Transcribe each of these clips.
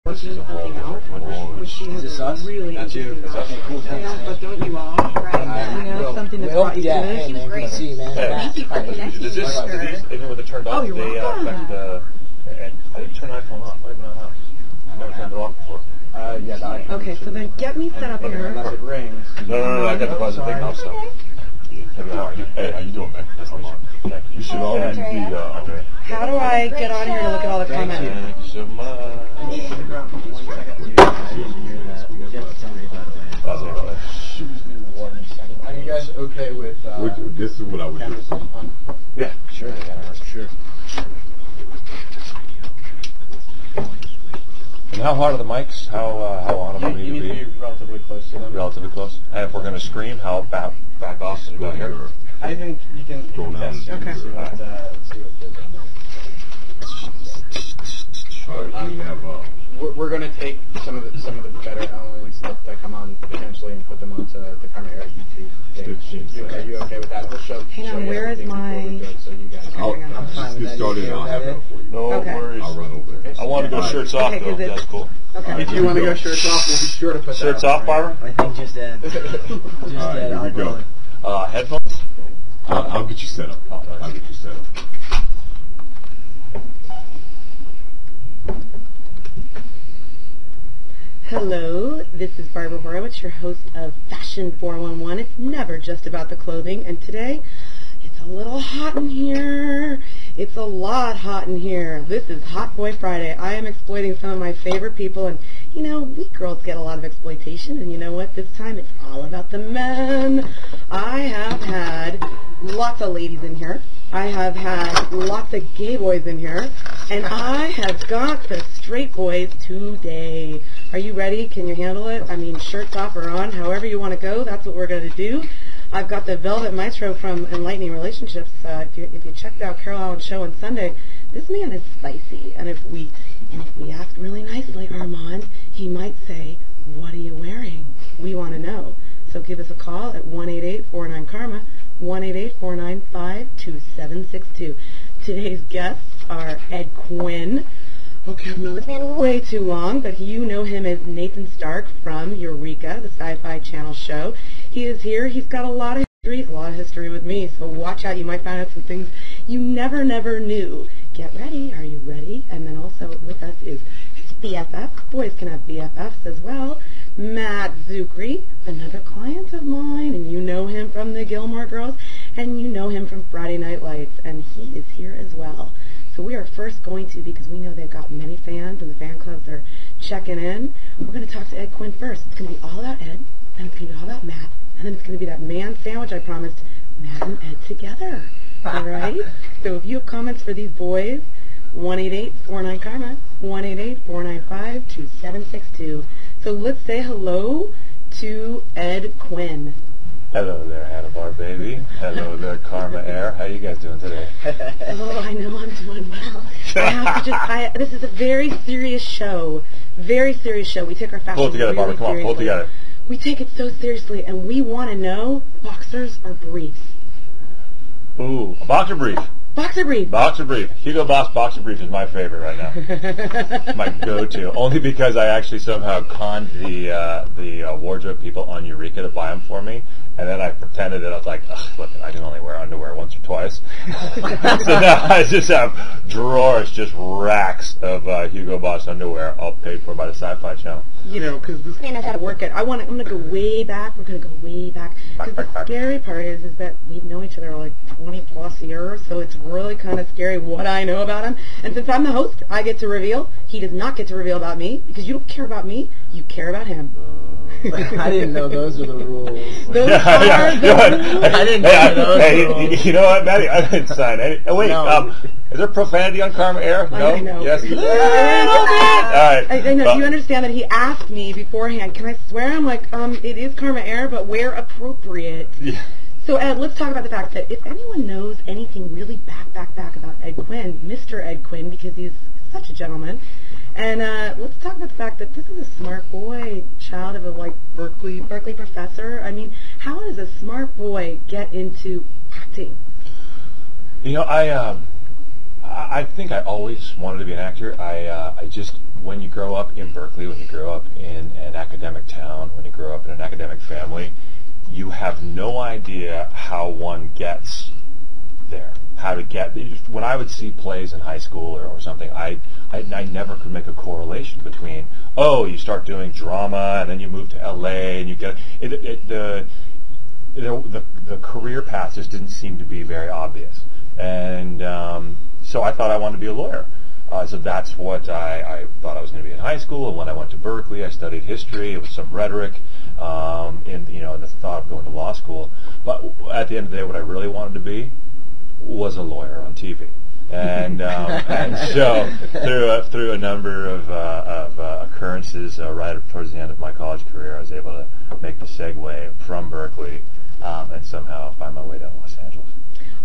working something out, which she has really interesting about. Yeah, but don't you all? Right. You know, something that's brought you to it. She was great. See you, man. Thank you for connecting with her. Even with it turned off, they affect the... I didn't turn my phone off. Why not off? I've never turned it off before. Yeah, Okay, so then get me set up here. unless it rings. No, I got the buzzer thing off, so... Hey, how you doing, man? That's a lot. You should already be, How do I get on here to look at all the comments? Thank you so much. Are you guys okay with... this is what I would do. Yeah, sure. Sure. And how hard are the mics? How audible do you need to be? Relatively close to them. Relatively close. And if we're going to scream, how back off is about here? I think you can test. Okay. See what goes on there. We have, We're going to take some of the better elements that come on potentially and put them onto the Karma Era YouTube page. Are you okay with that? We'll show Hang on, you where is everything before my... we go, so you guys I'll just get started and I'll have that for you. No worries. I'll run over there. I want to go shirts off, Okay, though. That's cool. Okay. If you want to go shirts off, we'll be sure to put Shirts that off, Barbara? I think just Ed. All right, here we go. Headphones? I'll get you set up. I'll get you set up. Hello, this is Barbara Horowitz, your host of Fashion 411. It's never just about the clothing, and today it's a little hot in here. It's a lot hot in here. This is Hot Boy Friday. I am exploiting some of my favorite people, and you know, we girls get a lot of exploitation, and you know what? This time it's all about the men. I have had lots of ladies in here. I have had lots of gay boys in here, and I have got the straight boys today. Are you ready? Can you handle it? I mean, shirts off or on, however you want to go, that's what we're going to do. I've got the Velvet Maestro from Enlightening Relationships. If you checked out Carol Allen's show on Sunday, this man is spicy, and if we ask really nicely, Armand, he might say, "What are you wearing?" We want to know. So give us a call at 1-888-49-KARMA, 1-888-495-2762. Today's guests are Ed Quinn. Okay, I've known this man way too long, but you know him as Nathan Stark from Eureka, the Sci-Fi Channel show. He is here. He's got a lot of history with me, so watch out. You might find out some things you never knew. Get ready. Are you ready? And then also with us is his BFF. Boys can have BFFs as well. Matt Czuchry, another client of mine, and you know him from the Gilmore Girls, and you know him from Friday Night Lights, and he is here as well. So we are first going to, because we know they've got many fans, and the fan clubs are checking in, we're going to talk to Ed Quinn first. It's going to be all about Ed, and it's going to be all about Matt, and then it's going to be that man sandwich I promised, Matt and Ed together. All right? So if you have comments for these boys, 1-888-49-KARMA, 1-888-495-2762. So let's say hello to Ed Quinn. Hello there, Hannah baby. Hello there, Karma Air. How you guys doing today? Oh, I know I'm doing well. I have to this is a very serious show. Very serious show. We take our fashion Pull it together, really Barbara. Come on, pull it seriously. together. We take it so seriously, and we want to know boxers or briefs. Ooh, a boxer brief. Boxer brief. Boxer brief. Hugo Boss boxer brief is my favorite right now. My go-to. Only because I actually somehow conned the wardrobe people on Eureka to buy them for me. And then I pretended that I was like, ugh, look, I can only wear underwear once or twice. So now I just have drawers, just racks of Hugo Boss underwear, all paid for by the Sci-Fi Channel. You know, because this man knows how to work it. I'm going to go way back. We're going to go way back. Because the scary part is that we've known each other like 20 plus years, so it's really kind of scary what I know about him. And since I'm the host, I get to reveal. He does not get to reveal about me, because you don't care about me, you care about him. I didn't know those were the rules. Those are the rules. I didn't know those rules. You know what, Maddie? I didn't sign any. Oh, wait. No. Is there profanity on Karma Air? No? I know. Yes? I All right. I know. You understand that he asked me beforehand, can I swear? I'm like, it is Karma Air, but where appropriate. Yeah. So, Ed, let's talk about the fact that if anyone knows anything really back about Ed Quinn, Mr. Ed Quinn, because he's such a gentleman, and let's talk about the fact that this is a smart boy, child of a Berkeley professor. I mean, how does a smart boy get into acting? You know, I I think I always wanted to be an actor. I just, when you grow up in Berkeley, when you grow up in an academic town, when you grow up in an academic family, you have no idea how one gets there. How to get, when I would see plays in high school or something, I never could make a correlation between, oh, you start doing drama and then you move to LA and you get, the career path just didn't seem to be very obvious. And so I thought I wanted to be a lawyer. So that's what I thought I was going to be in high school. And when I went to Berkeley, I studied history. It was some rhetoric in the thought of going to law school. But at the end of the day, what I really wanted to be was a lawyer on TV. And so through a number of occurrences right towards the end of my college career, I was able to make the segue from Berkeley and somehow find my way down to Los Angeles.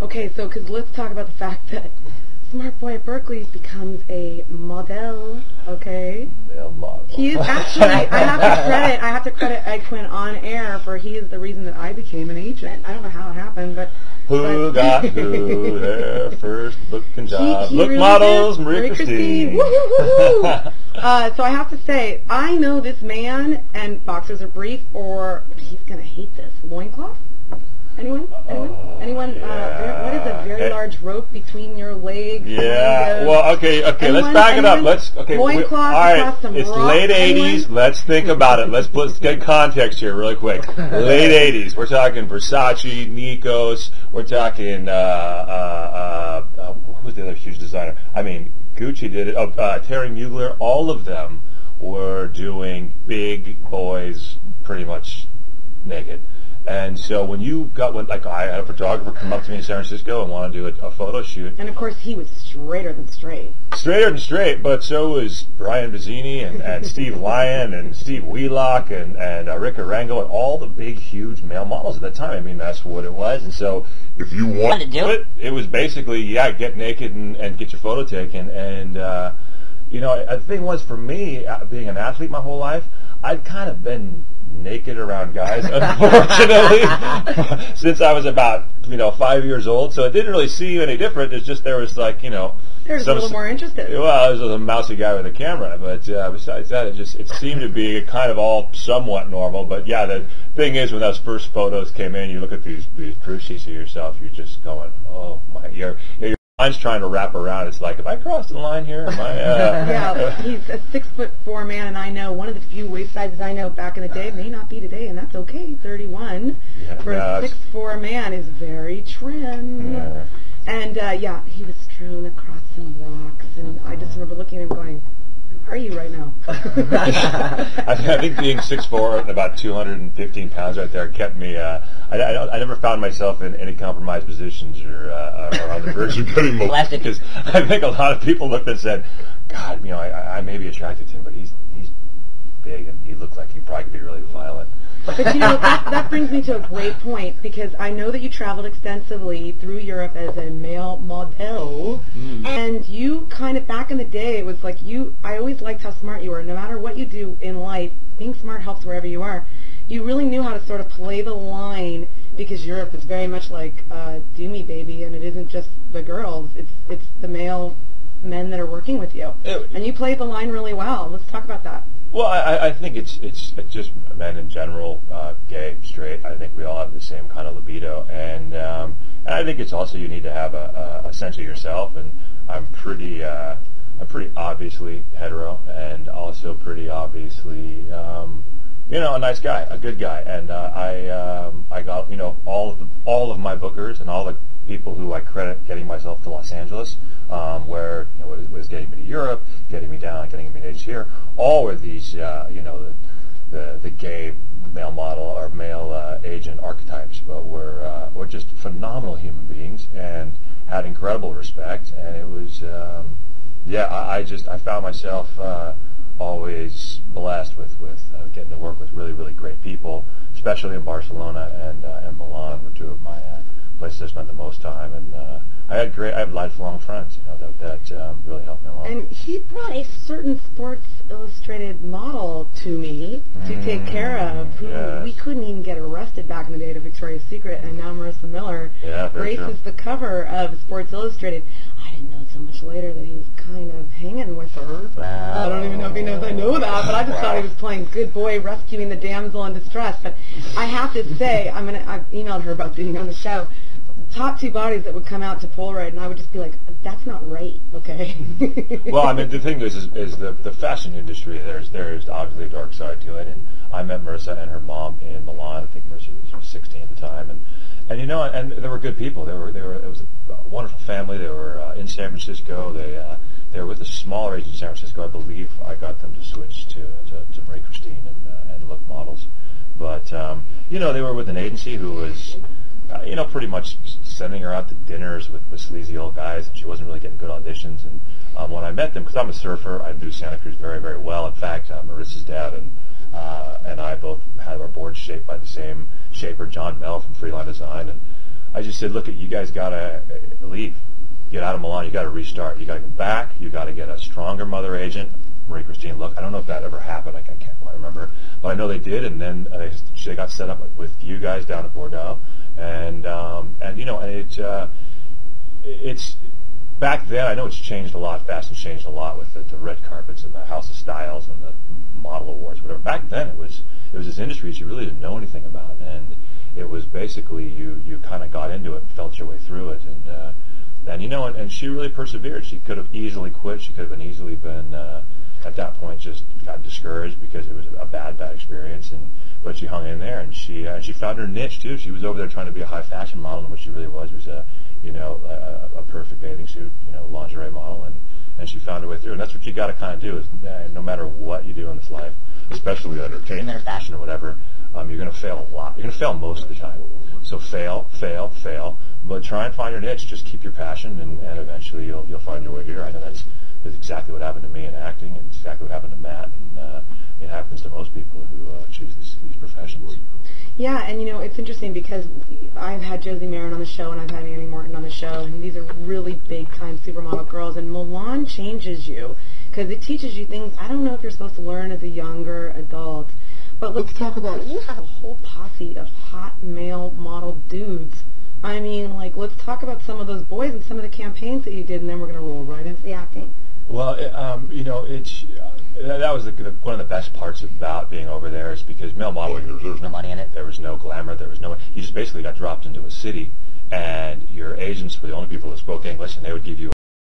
Okay, so let's talk about the fact that smart boy at Berkeley becomes a model. Okay, Model. he is actually. I have to credit Ed Quinn on air for he is the reason that I became an agent. I don't know how it happened, but who got who their first booking job? He Look really models, did. Marie Christine. Woo-hoo-hoo-hoo. So I have to say, I know this man, and boxers are brief, or he's gonna hate this. Loincloth? Anyone? Yeah. What is a very large rope between your legs? Yeah. Well, okay. Let's back it up. Loincloth all right. across some It's rock. late '80s. Let's think about it. Let's get context here, really quick. Late '80s. We're talking Versace, Nikos. We're talking who was the other huge designer? I mean, Gucci did it. Terry Mugler. All of them were doing big boys, pretty much naked. And so when I had a photographer come up to me in San Francisco and want to do a photo shoot. And of course he was straighter than straight. Straighter than straight, but so was Brian Vizzini and Steve Lyon and Steve Wheelock and Rick Arango and all the big, huge male models at that time. I mean, that's what it was. And so if you wanted to do it, it was basically, get naked and get your photo taken. And, the thing was for me, being an athlete my whole life, I'd kind of been naked around guys, unfortunately, since I was about 5 years old. So it didn't really seem any different. It's just there was There's a little more interested. Well, I was a mousy guy with a camera, but besides that, it seemed to be kind of all somewhat normal. But yeah, the thing is, when those first photos came in, you look at these proof sheets of yourself, you're just going, oh my, your mind's trying to wrap around. It's like, have I crossed the line here? Am I? Yeah, he's a 6'4" man, and I know one of the few waist sizes I know back in the day may not be today, and that's okay. 31 for a 6'4" man is very trim. Yeah. And he was strewn across some rocks, and I just remember looking at him going, "How are you right now?" I think being 6'4" and about 215 pounds right there kept me. I never found myself in any compromised positions or on the verge of getting molested, because I think a lot of people looked and said, "God, I may be attracted to him, but he's big and he looks like he probably could be really violent." But that brings me to a great point, because I know that you traveled extensively through Europe as a male model, and you kind of, back in the day, it was like I always liked how smart you were. No matter what you do in life, being smart helps wherever you are. You really knew how to sort of play the line, because Europe is very much like, do me baby, and it isn't just the girls, it's the male men that are working with you. And you played the line really well. Let's talk about that. Well, I think it's just men in general, gay, straight. I think we all have the same kind of libido, and I think it's also you need to have a sense of yourself. And I'm pretty obviously hetero, and also pretty obviously a nice guy, a good guy. And I got all of my bookers and all the people who I credit getting myself to Los Angeles, where it was getting me to Europe, getting me down, getting me to here, all were these the gay male model or male agent archetypes, but were just phenomenal human beings and had incredible respect. And it was I found myself always blessed with getting to work with really, really great people, especially in Barcelona and Milan were two of my places I spent the most time, and I have lifelong friends that really helped me along. And he brought a certain Sports Illustrated model to me to take care of, who we couldn't even get arrested back in the day to Victoria's Secret, and now Marissa Miller graces the cover of Sports Illustrated. I didn't know so much later that he was kind of hanging with her. Wow. I don't even know if he knows I know that, but I just thought he was playing good boy, rescuing the damsel in distress. But I have to say, I've emailed her about being on the show. Top two bodies that would come out to Polaroid, and I would just be like, that's not right, okay? Well, I mean, the thing is the fashion industry, there's obviously a dark side to it, and I met Marissa and her mom in Milan. I think Marissa was 16 at the time, and you know, and they were good people. It was a wonderful family. They were in San Francisco. They were with a smaller agent in San Francisco. I believe I got them to switch to Marie Christine and Look Models. But you know, they were with an agency who was you know, pretty much sending her out to dinners with sleazy old guys, and she wasn't really getting good auditions. And when I met them, because I'm a surfer, I knew Santa Cruz very, very well. In fact, Marissa's dad and I both had our boards shaped by the same shaper, John Mell from Freeline Design. And I just said, look, you guys got to leave. Get out of Milan. You got to restart. You got to go back. You got to get a stronger mother agent. Marie Christine, look, I don't know if that ever happened. I can't quite remember, but I know they did. And then they got set up with you guys down at Bordeaux, and you know, and it's back then. I know it's changed a lot. Fashion's changed a lot with the red carpets and the House of Styles and the model awards, whatever. Back then, it was this industry that you really didn't know anything about, and it was basically you kind of got into it, and felt your way through it, and you know, and she really persevered. She could have easily quit. She could have easily been at that point just got discouraged because it was a bad experience, but she hung in there, and she found her niche too. She was over there trying to be a high fashion model, and what she really was a perfect bathing suit, you know, lingerie model, and she found her way through. And that's what you got to kind of do is no matter what you do in this life, especially with entertainment or fashion or whatever, you're going to fail a lot. You're going to fail most of the time. So fail, but try and find your niche. Just keep your passion, and eventually you'll find your way here. I know that's exactly what happened to me in acting, and exactly what happened to Matt, and it happens to most people who choose these professions. Yeah, and you know, it's interesting because I've had Josie Marin on the show, and I've had Annie Morton on the show, and these are really big-time supermodel girls, and Milan changes you because it teaches you things I don't know if you're supposed to learn as a younger adult. But let's talk about, you have a whole posse of hot male model dudes. I mean, like, let's talk about some of those boys and some of the campaigns that you did, and then we're going to roll right into the acting. Well, you know, that was one of the best parts about being over there is because male modeling, there was no money in it, there was no glamour, you just basically got dropped into a city, and your agents were the only people that spoke English, and they would give you